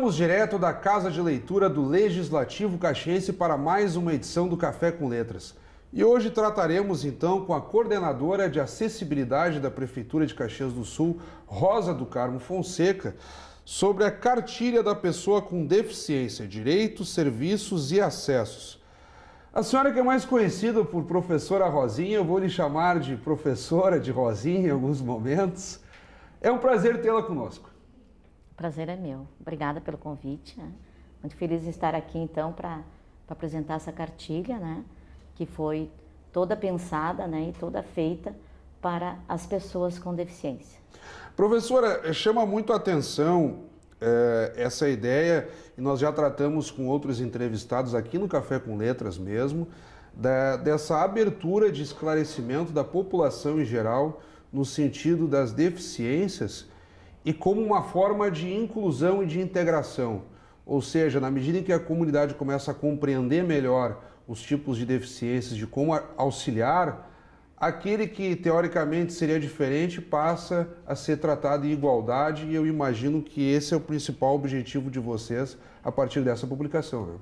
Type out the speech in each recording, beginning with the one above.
Estamos direto da Casa de Leitura do Legislativo Caxiense para mais uma edição do Café com Letras. E hoje trataremos então com a coordenadora de acessibilidade da Prefeitura de Caxias do Sul, Rosa do Carmo Fonseca, sobre a cartilha da pessoa com deficiência, direitos, serviços e acessos. A senhora que é mais conhecida por professora Rosinha, eu vou lhe chamar de professora de Rosinha em alguns momentos. É um prazer tê-la conosco. O prazer é meu. Obrigada pelo convite. Né? Muito feliz em estar aqui, então, para apresentar essa cartilha, né? Que foi toda pensada, né? E toda feita para as pessoas com deficiência. Professora, chama muito a atenção essa ideia, e nós já tratamos com outros entrevistados aqui no Café com Letras mesmo, dessa abertura de esclarecimento da população em geral no sentido das deficiências e como uma forma de inclusão e de integração. Ou seja, na medida em que a comunidade começa a compreender melhor os tipos de deficiências, de como auxiliar, aquele que teoricamente seria diferente passa a ser tratado em igualdade, e eu imagino que esse é o principal objetivo de vocês a partir dessa publicação. Né?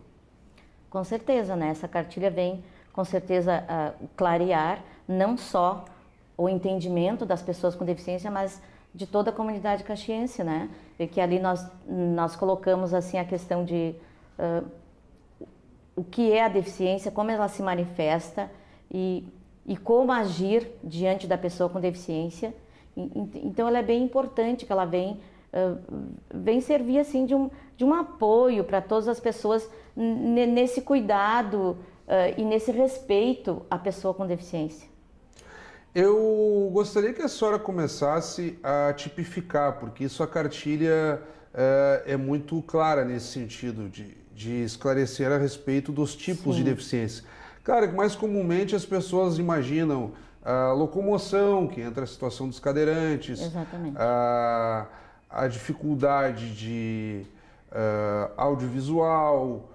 Com certeza, né? Essa cartilha vem, com certeza, clarear não só o entendimento das pessoas com deficiência, mas de toda a comunidade caxiense, né? Porque ali nós colocamos assim a questão de o que é a deficiência, como ela se manifesta e como agir diante da pessoa com deficiência. Então ela é bem importante que ela vem servir assim de um apoio para todas as pessoas nesse cuidado e nesse respeito à pessoa com deficiência. Eu gostaria que a senhora começasse a tipificar, porque isso a cartilha é muito clara nesse sentido, de esclarecer a respeito dos tipos de deficiência. Claro que mais comumente as pessoas imaginam a locomoção, que entra a situação dos cadeirantes, a dificuldade de audiovisual,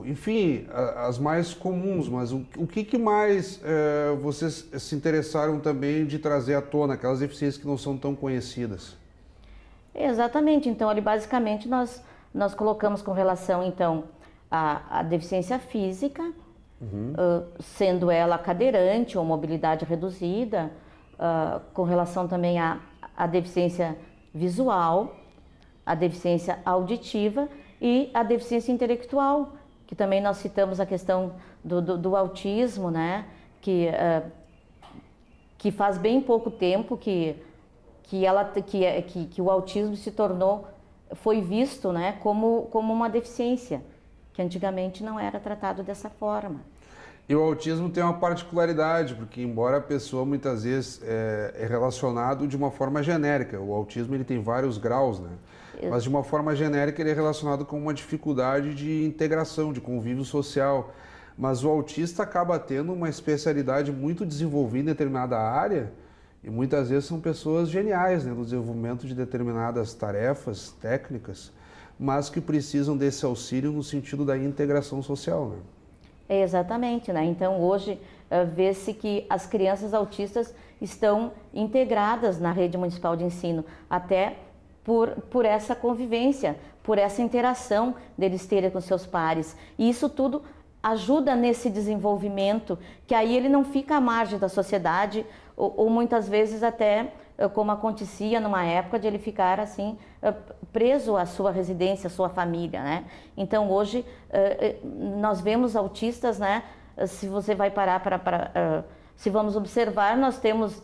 enfim, as mais comuns, mas o que mais vocês se interessaram também de trazer à tona, aquelas deficiências que não são tão conhecidas? Exatamente, então ali basicamente nós colocamos com relação então a deficiência física, sendo ela cadeirante ou mobilidade reduzida, com relação também à deficiência visual, a deficiência auditiva e a deficiência intelectual, que também nós citamos a questão do autismo, né? Que faz bem pouco tempo que o autismo foi visto, né, como uma deficiência, que antigamente não era tratado dessa forma. E o autismo tem uma particularidade, porque embora a pessoa muitas vezes é relacionado de uma forma genérica, o autismo ele tem vários graus, né? Mas de uma forma genérica ele é relacionado com uma dificuldade de integração, de convívio social. Mas o autista acaba tendo uma especialidade muito desenvolvida em determinada área, e muitas vezes são pessoas geniais, né, no desenvolvimento de determinadas tarefas técnicas, mas que precisam desse auxílio no sentido da integração social. Né? Exatamente, né? Então hoje vê-se que as crianças autistas estão integradas na rede municipal de ensino, até por essa convivência, por essa interação deles terem com seus pares. E isso tudo ajuda nesse desenvolvimento, que aí ele não fica à margem da sociedade, ou muitas vezes até, como acontecia numa época, de ele ficar assim, preso à sua residência, à sua família, né? Então hoje nós vemos autistas, né? Se você vai parar se vamos observar, nós temos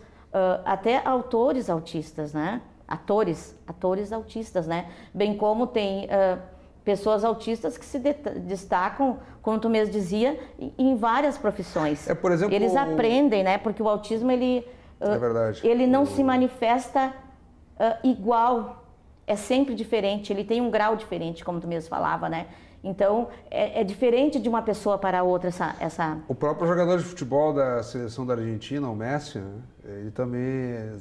até autores autistas, né? Atores autistas, né? Bem como tem pessoas autistas que se destacam, como tu mesmo dizia, em várias profissões. Por exemplo, eles aprendem, né? Porque o autismo ele não se manifesta igual, é sempre diferente, ele tem um grau diferente, como tu mesmo falava, né? Então é diferente de uma pessoa para outra essa... O próprio jogador de futebol da seleção da Argentina, o Messi, né? Ele também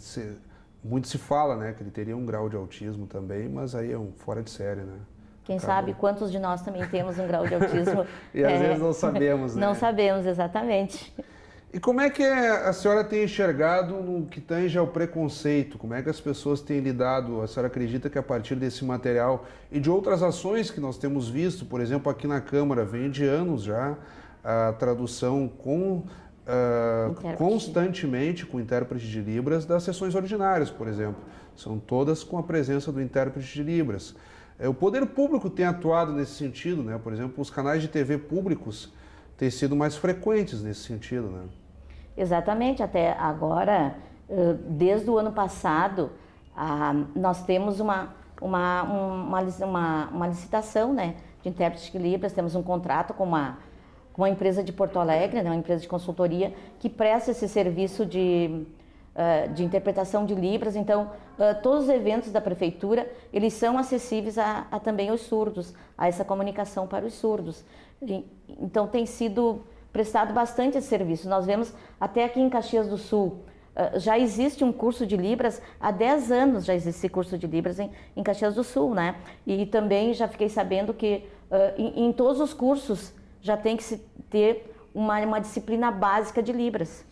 muito se fala, né, que ele teria um grau de autismo também, mas aí é um fora de série, né? Quem sabe quantos de nós também temos um grau de autismo. E às vezes não sabemos, né? Não sabemos, exatamente. E como é que a senhora tem enxergado no que tange ao preconceito? Como é que as pessoas têm lidado? A senhora acredita que a partir desse material e de outras ações que nós temos visto, por exemplo, aqui na Câmara, vem de anos já a tradução constantemente com intérprete de Libras das sessões ordinárias, por exemplo. São todas com a presença do intérprete de Libras. O poder público tem atuado nesse sentido, né? Por exemplo, os canais de TV públicos têm sido mais frequentes nesse sentido, né? Exatamente, até agora, desde o ano passado, nós temos uma licitação, né, de intérprete de Libras, temos um contrato com uma empresa de Porto Alegre, né, uma empresa de consultoria, que presta esse serviço de interpretação de Libras. Então, todos os eventos da Prefeitura, eles são acessíveis também aos surdos, a essa comunicação para os surdos. Então, tem sido prestado bastante esse serviço. Nós vemos até aqui em Caxias do Sul, já existe um curso de Libras, há 10 anos já existe esse curso de Libras em Caxias do Sul, né? E também já fiquei sabendo que em todos os cursos já tem que se ter uma disciplina básica de Libras.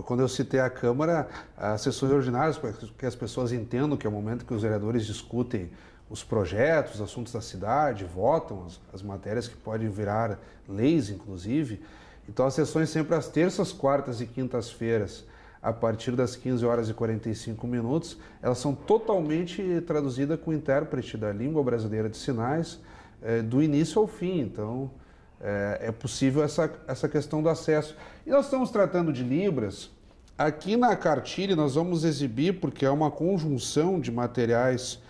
Quando eu citei a Câmara, as sessões ordinárias, para que as pessoas entendam que é o momento que os vereadores discutem os projetos, os assuntos da cidade, votam as matérias que podem virar leis, inclusive. Então, as sessões sempre às terças, quartas e quintas-feiras, a partir das 15h45, elas são totalmente traduzidas com o intérprete da língua brasileira de sinais, do início ao fim. Então, é possível essa questão do acesso. E nós estamos tratando de Libras. Aqui na cartilha nós vamos exibir, porque é uma conjunção de materiais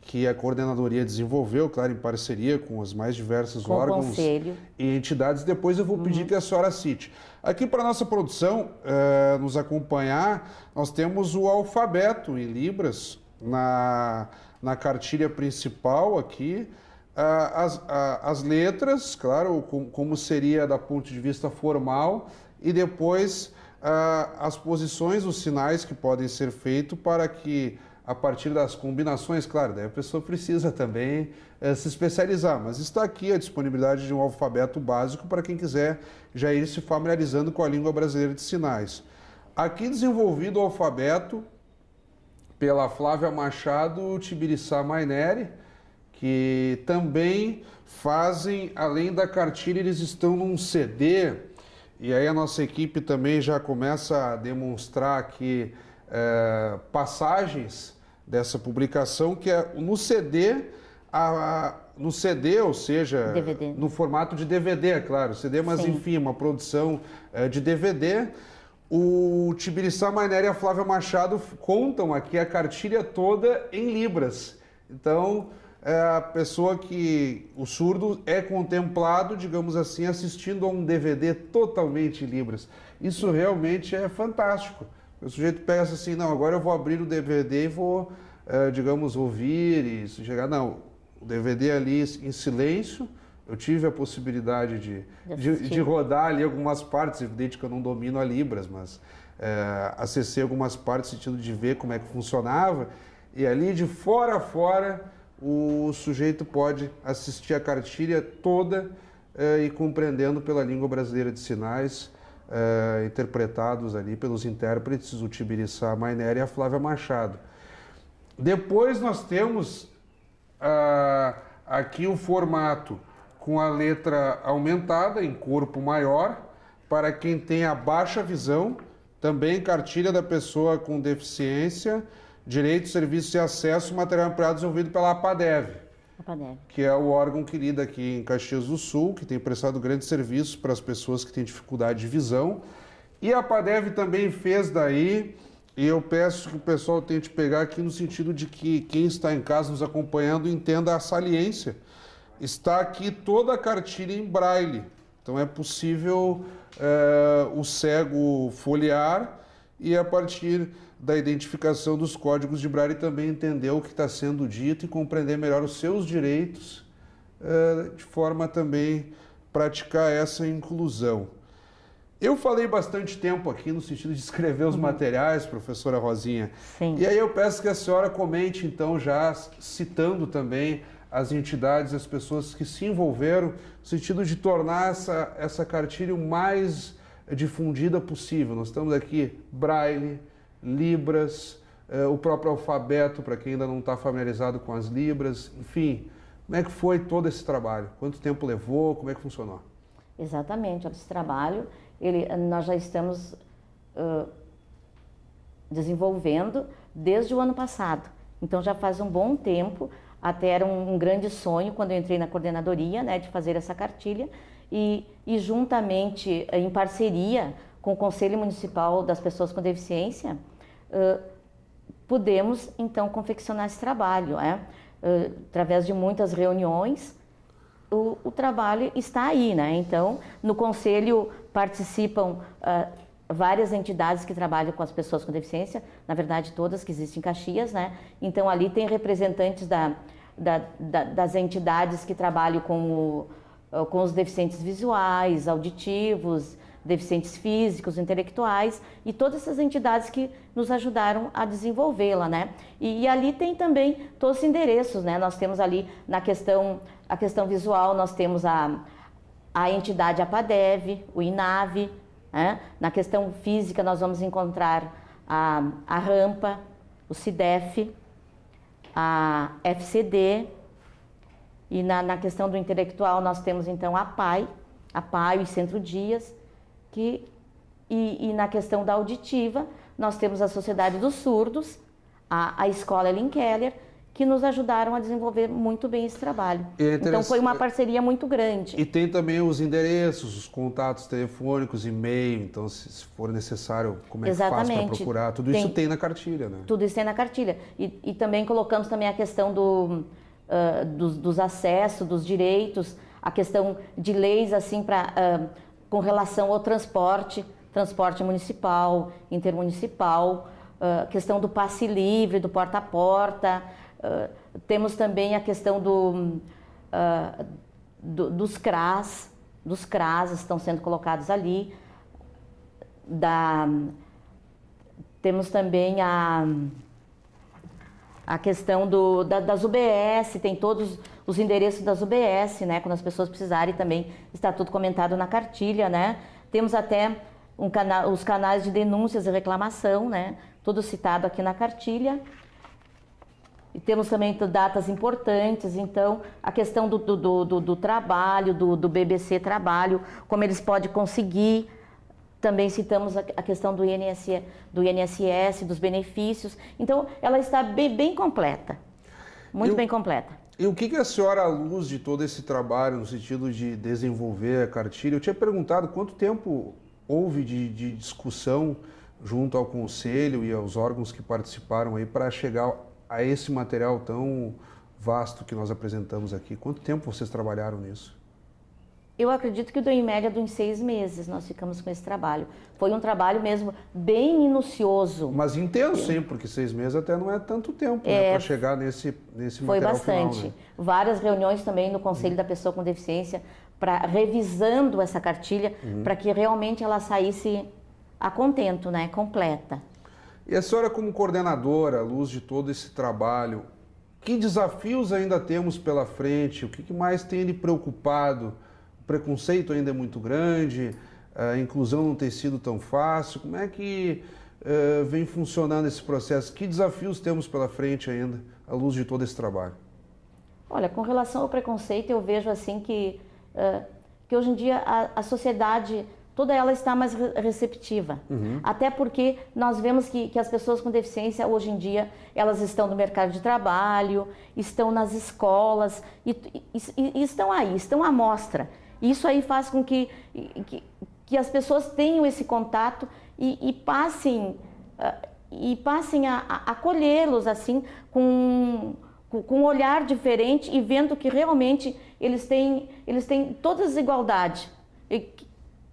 que a coordenadoria desenvolveu, claro, em parceria com os mais diversos órgãos e entidades. Depois eu vou pedir que a senhora cite. Aqui para a nossa produção nos acompanhar, nós temos o alfabeto em Libras na cartilha principal aqui, as letras, claro, como seria da ponto de vista formal, e depois as posições, os sinais que podem ser feitos para que, a partir das combinações, claro, daí a pessoa precisa também se especializar, mas está aqui a disponibilidade de um alfabeto básico para quem quiser já ir se familiarizando com a língua brasileira de sinais. Aqui desenvolvido o alfabeto pela Flávia Machado e Tibiriçá Maineri, que também fazem, além da cartilha, eles estão num CD, e aí a nossa equipe também já começa a demonstrar aqui passagens dessa publicação, que é no CD, ou seja, DVD. No formato de DVD, é claro, CD, mas sim, enfim, uma produção de DVD. O Tibiriçá Maineri e a Flávia Machado contam aqui a cartilha toda em Libras. Então, a pessoa o surdo é contemplado, digamos assim, assistindo a um DVD totalmente em Libras. Isso realmente é fantástico. O sujeito pensa assim, não, agora eu vou abrir o DVD e vou, digamos, ouvir e chegar. Não, o DVD ali em silêncio, eu tive a possibilidade de rodar ali algumas partes, evidente que eu não domino a Libras, mas acessei algumas partes no sentido de ver como é que funcionava, e ali de fora a fora o sujeito pode assistir a cartilha toda e compreendendo pela língua brasileira de sinais, interpretados ali pelos intérpretes, o Tibiriçá Maineri e a Flávia Machado. Depois nós temos aqui o formato com a letra aumentada em corpo maior, para quem tem a baixa visão, também cartilha da pessoa com deficiência, direitos, serviços e acesso, material ampliado desenvolvido pela APADEV, que é o órgão que lida aqui em Caxias do Sul, que tem prestado grandes serviços para as pessoas que têm dificuldade de visão. E a APADEV também fez daí, e eu peço que o pessoal tente pegar aqui no sentido de que quem está em casa nos acompanhando entenda a saliência. Está aqui toda a cartilha em braille, então é possível o cego folhear e a partir da identificação dos códigos de braille também entender o que está sendo dito e compreender melhor os seus direitos, de forma a também praticar essa inclusão. Eu falei bastante tempo aqui no sentido de escrever os materiais, professora Rosinha. Sim. E aí eu peço que a senhora comente, então, já citando também as entidades, as pessoas que se envolveram, no sentido de tornar essa cartilha o mais difundida possível. Nós estamos aqui Braille, Libras, o próprio alfabeto para quem ainda não está familiarizado com as Libras, enfim. Como é que foi todo esse trabalho? Quanto tempo levou? Como é que funcionou? Exatamente, esse trabalho nós já estamos desenvolvendo desde o ano passado. Então já faz um bom tempo, até era um grande sonho quando eu entrei na coordenadoria, né, de fazer essa cartilha e juntamente, em parceria com o Conselho Municipal das Pessoas com Deficiência, pudemos então confeccionar esse trabalho, através de muitas reuniões. O trabalho está aí, né? Então, no Conselho participam várias entidades que trabalham com as pessoas com deficiência, na verdade todas que existem em Caxias, né? Então, ali tem representantes das entidades que trabalham com os deficientes visuais, auditivos, deficientes físicos, intelectuais e todas essas entidades que nos ajudaram a desenvolvê-la, né? E ali tem também todos os endereços, né? Nós temos ali a questão visual, nós temos a entidade APADEV, o INAVE, né? Na questão física nós vamos encontrar a rampa, o CIDEF, a FCD e na questão do intelectual nós temos então a PAI e Centro Dias, e na questão da auditiva, nós temos a Sociedade dos Surdos, a Escola Ellen Keller, que nos ajudaram a desenvolver muito bem esse trabalho. Então foi uma parceria muito grande. E tem também os endereços, os contatos telefônicos, e-mail, então se for necessário, como é que faz para procurar? Tudo isso tem na cartilha, né? Tudo isso tem na cartilha. E também colocamos também a questão dos acessos, dos direitos, a questão de leis assim com relação ao transporte municipal, intermunicipal, questão do passe livre, do porta a porta, temos também a questão dos CRAS estão sendo colocados ali, temos também a questão das UBS, tem todos os endereços das UBS, né? Quando as pessoas precisarem também, está tudo comentado na cartilha, né? Temos até os canais de denúncias e reclamação, né? Tudo citado aqui na cartilha. E temos também datas importantes, então, a questão do trabalho, do BBC Trabalho, como eles podem conseguir. Também citamos a questão do INSS, dos benefícios. Então, ela está bem completa, muito bem completa. E o que a senhora, à luz de todo esse trabalho, no sentido de desenvolver a cartilha, eu tinha perguntado quanto tempo houve de discussão junto ao Conselho e aos órgãos que participaram aí para chegar a esse material tão vasto que nós apresentamos aqui. Quanto tempo vocês trabalharam nisso? Eu acredito que em média de uns 6 meses nós ficamos com esse trabalho. Foi um trabalho mesmo bem minucioso. Mas intenso, sim, porque 6 meses até não é tanto tempo, né, para chegar nesse foi material bastante. Final, né? Várias reuniões também no Conselho da Pessoa com Deficiência, revisando essa cartilha, para que realmente ela saísse a contento, né, completa. E a senhora, como coordenadora, à luz de todo esse trabalho, que desafios ainda temos pela frente? O que mais tem lhe preocupado? O preconceito ainda é muito grande, a inclusão não tem sido tão fácil. Como é que vem funcionando esse processo? Que desafios temos pela frente ainda, à luz de todo esse trabalho? Olha, com relação ao preconceito, eu vejo assim que hoje em dia a sociedade toda ela está mais receptiva. Até porque nós vemos que as pessoas com deficiência, hoje em dia, elas estão no mercado de trabalho, estão nas escolas, e estão aí, estão à mostra. Isso aí faz com que as pessoas tenham esse contato e passem a acolhê-los assim, com um olhar diferente e vendo que realmente eles têm todas as igualdades.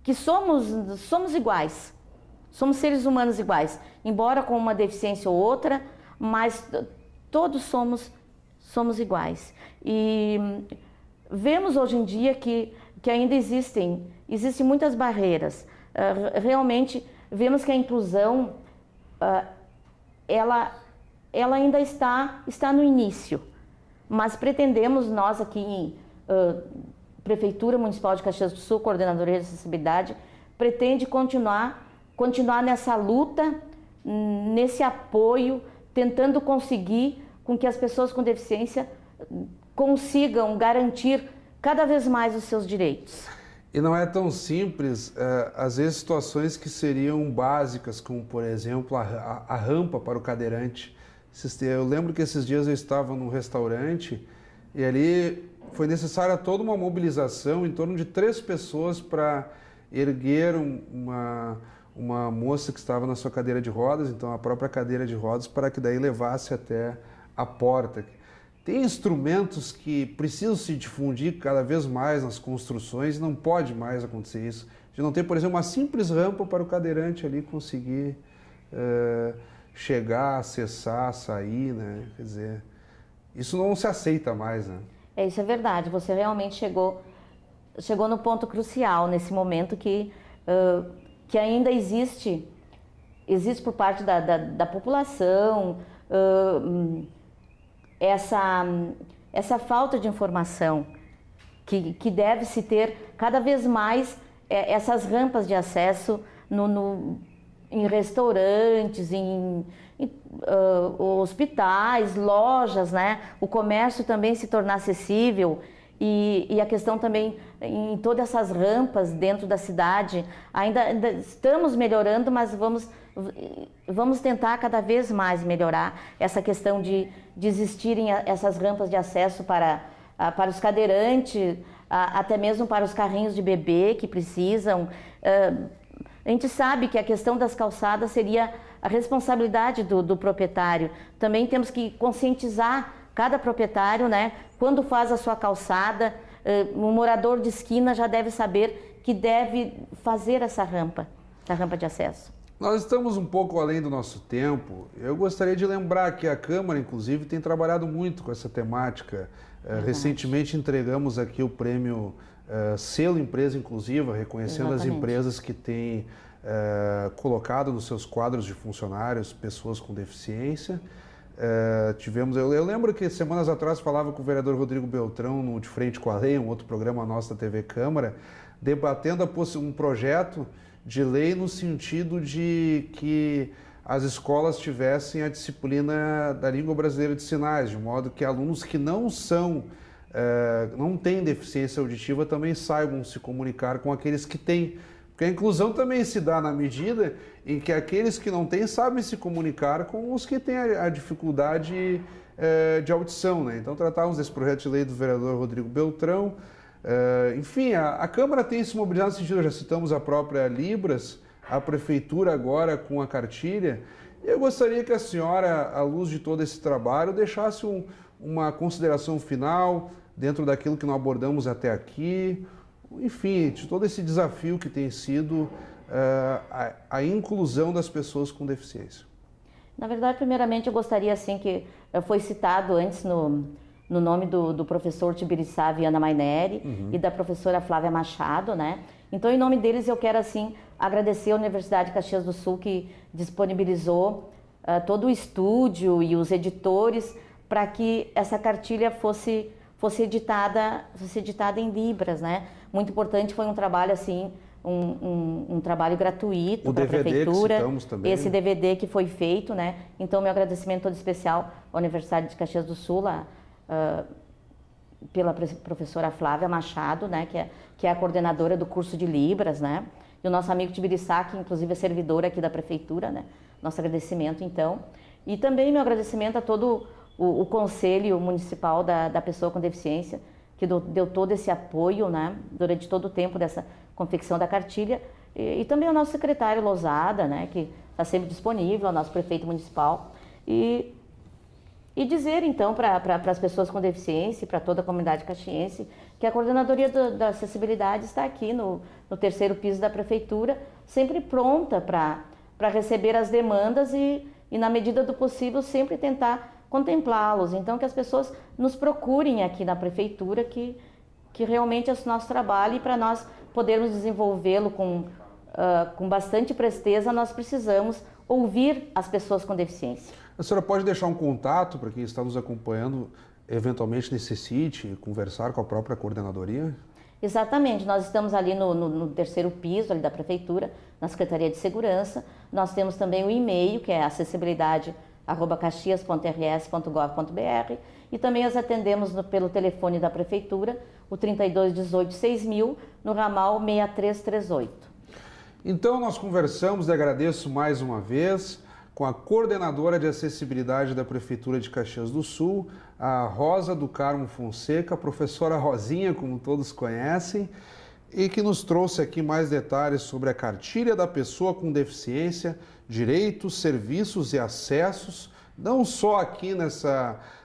Que somos iguais, somos seres humanos iguais, embora com uma deficiência ou outra, mas todos somos iguais. E vemos hoje em dia que ainda existem muitas barreiras. Realmente vemos que a inclusão ela ainda está no início, mas pretendemos nós aqui Prefeitura Municipal de Caxias do Sul, Coordenadoria de Acessibilidade, pretende continuar nessa luta, nesse apoio, tentando conseguir com que as pessoas com deficiência consigam garantir cada vez mais os seus direitos. E não é tão simples, às vezes situações que seriam básicas, como por exemplo a rampa para o cadeirante. Eu lembro que esses dias eu estava num restaurante e ali foi necessária toda uma mobilização em torno de 3 pessoas para erguer uma moça que estava na sua cadeira de rodas, então a própria cadeira de rodas, para que daí levasse até a porta. Tem instrumentos que precisam se difundir cada vez mais nas construções, não pode mais acontecer isso. De não ter, por exemplo, uma simples rampa para o cadeirante ali conseguir chegar, acessar, sair, né? Quer dizer, isso não se aceita mais, né? Isso é verdade, você realmente chegou no ponto crucial nesse momento que ainda existe por parte da população essa falta de informação, que deve-se ter cada vez mais essas rampas de acesso em restaurantes, em hospitais, lojas, né? O comércio também se tornar acessível e a questão também em todas essas rampas dentro da cidade. Ainda estamos melhorando, mas vamos tentar cada vez mais melhorar essa questão de existirem essas rampas de acesso para os cadeirantes, até mesmo para os carrinhos de bebê que precisam. A gente sabe que a questão das calçadas seria a responsabilidade do proprietário. Também temos que conscientizar cada proprietário, né? Quando faz a sua calçada, um morador de esquina já deve saber que deve fazer essa rampa de acesso. Nós estamos um pouco além do nosso tempo. Eu gostaria de lembrar que a Câmara, inclusive, tem trabalhado muito com essa temática. Recentemente entregamos aqui o prêmio Selo Empresa Inclusiva, reconhecendo as empresas que têm colocado nos seus quadros de funcionários pessoas com deficiência. Eu lembro que semanas atrás falava com o vereador Rodrigo Beltrão no De Frente com a Lei, um outro programa nosso da TV Câmara, debatendo um projeto de lei no sentido de que as escolas tivessem a disciplina da língua brasileira de sinais, de modo que alunos que não têm deficiência auditiva também saibam se comunicar com aqueles que têm. Porque a inclusão também se dá na medida em que aqueles que não têm sabem se comunicar com os que têm a dificuldade de audição, né? Então tratávamos desse projeto de lei do vereador Rodrigo Beltrão. Enfim, a Câmara tem se mobilizado nesse sentido, já citamos a própria Libras, a Prefeitura agora com a cartilha. E eu gostaria que a senhora, à luz de todo esse trabalho, deixasse uma consideração final dentro daquilo que nós abordamos até aqui, enfim, de todo esse desafio que tem sido a inclusão das pessoas com deficiência. Na verdade, primeiramente, eu gostaria, assim, que foi citado antes no nome do professor Tibiriçá Viana Maineri e da professora Flávia Machado, né? Então, em nome deles, eu quero, assim, agradecer a Universidade de Caxias do Sul, que disponibilizou todo o estúdio e os editores para que essa cartilha fosse editada em Libras, né? Muito importante, foi um trabalho, assim, um trabalho gratuito para a Prefeitura. Também, esse DVD que foi feito, né? Então, meu agradecimento todo especial à Universidade de Caxias do Sul, pela professora Flávia Machado, né? Que é a coordenadora do curso de Libras, né? E o nosso amigo Tibiriçá, que inclusive é servidor aqui da Prefeitura, né? Nosso agradecimento, então. E também meu agradecimento a todo o Conselho Municipal da Pessoa com Deficiência, que deu todo esse apoio, né, durante todo o tempo dessa confecção da cartilha, e também ao nosso secretário Lozada, né, que está sempre disponível, ao nosso prefeito municipal, e dizer, então, para as pessoas com deficiência e para toda a comunidade caxiense, que a Coordenadoria da Acessibilidade está aqui no 3º piso da Prefeitura, sempre pronta para receber as demandas e, na medida do possível, sempre tentar contemplá-los. Então, que as pessoas nos procurem aqui na Prefeitura, que realmente é o nosso trabalho, e para nós podermos desenvolvê-lo com bastante presteza, nós precisamos ouvir as pessoas com deficiência. A senhora pode deixar um contato para quem está nos acompanhando, eventualmente necessite conversar com a própria coordenadoria? Exatamente, nós estamos ali no terceiro piso ali da Prefeitura, na Secretaria de Segurança. Nós temos também o e-mail, que é acessibilidade@caxias.rs.gov.br, e também as atendemos pelo telefone da Prefeitura, o 3218-6000, no ramal 6338. Então nós conversamos, e agradeço mais uma vez, com a coordenadora de acessibilidade da Prefeitura de Caxias do Sul, a Rosa do Carmo Fonseca, a professora Rosinha, como todos conhecem, e que nos trouxe aqui mais detalhes sobre a cartilha da pessoa com deficiência, direitos, serviços e acessos, não só aqui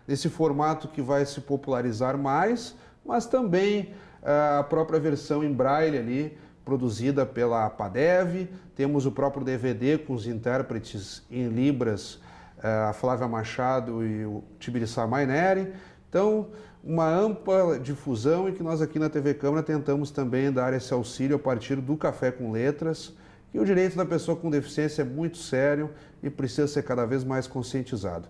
nesse formato que vai se popularizar mais, mas também a própria versão em braille ali, produzida pela APADEV. Temos o próprio DVD com os intérpretes em Libras, a Flávia Machado e o Tibiriçá Maineri. Então, uma ampla difusão e que nós aqui na TV Câmara tentamos também dar esse auxílio a partir do Café com Letras. E o direito da pessoa com deficiência é muito sério e precisa ser cada vez mais conscientizado.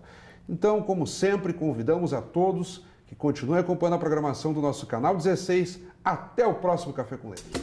Então, como sempre, convidamos a todos que continuem acompanhando a programação do nosso canal 16. Até o próximo Café com Letras.